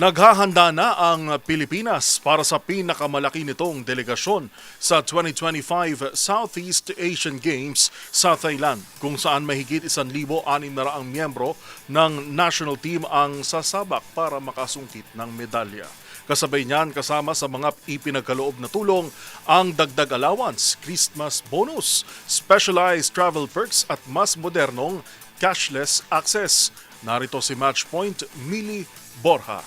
Naghahanda na ang Pilipinas para sa pinakamalaki nitong delegasyon sa 2025 Southeast Asian Games sa Thailand, kung saan mahigit 1,600 miyembro ng national team ang sasabak para makasungkit ng medalya. Kasabay niyan, kasama sa mga ipinagkaloob na tulong ang dagdag allowance, Christmas bonus, specialized travel perks at mas modernong cashless access. Narito si Matchpoint Millie Borja.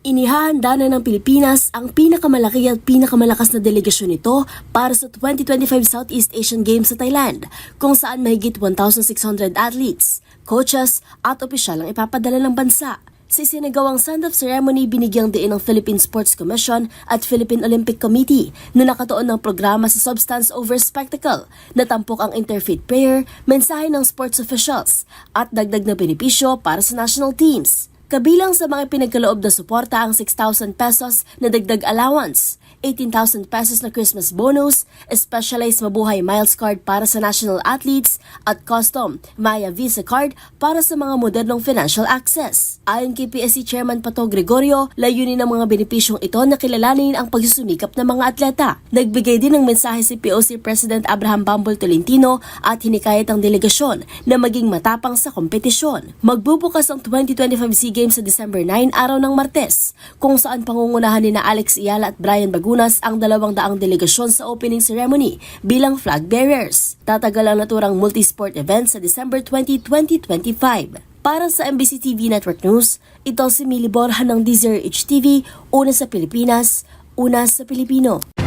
Inihahanda na ng Pilipinas ang pinakamalaki at pinakamalakas na delegasyon nito para sa 2025 Southeast Asian Games sa Thailand, kung saan mahigit 1,600 athletes, coaches at opisyal ang ipapadala ng bansa. Sa isinagawang send-off ceremony, binigyang diin ng Philippine Sports Commission at Philippine Olympic Committee na nakatuon ng programa sa Substance Over Spectacle. Natampok ang interfaith prayer, mensahe ng sports officials at dagdag na benepisyo para sa national teams. Kabilang sa mga pinagkaloob na suporta ang 6,000 pesos na dagdag allowance, 18,000 pesos na Christmas bonus, specialized mabuhay miles card para sa national athletes at custom Maya Visa card para sa mga modernong financial access. Ayon kay PSC Chairman Pato Gregorio, layunin ng mga benepisyong ito na kilalanin ang pagsusumikap ng mga atleta. Nagbigay din ng mensahe si POC President Abraham Bambol Tolentino at hinikayat ang delegasyon na maging matapang sa kompetisyon. Magbubukas ang 2025 SEA Games sa December 9, araw ng Martes, kung saan pangungunahan ni Alex Iyala at Brian Bagunas ang 200 delegasyon sa opening ceremony bilang flag bearers. Tatagal ang naturang multi-sport event sa December 20, 2025. Para sa MBC TV Network News, ito si Millie Borja ng DZRH TV, una sa Pilipinas, una sa Pilipino.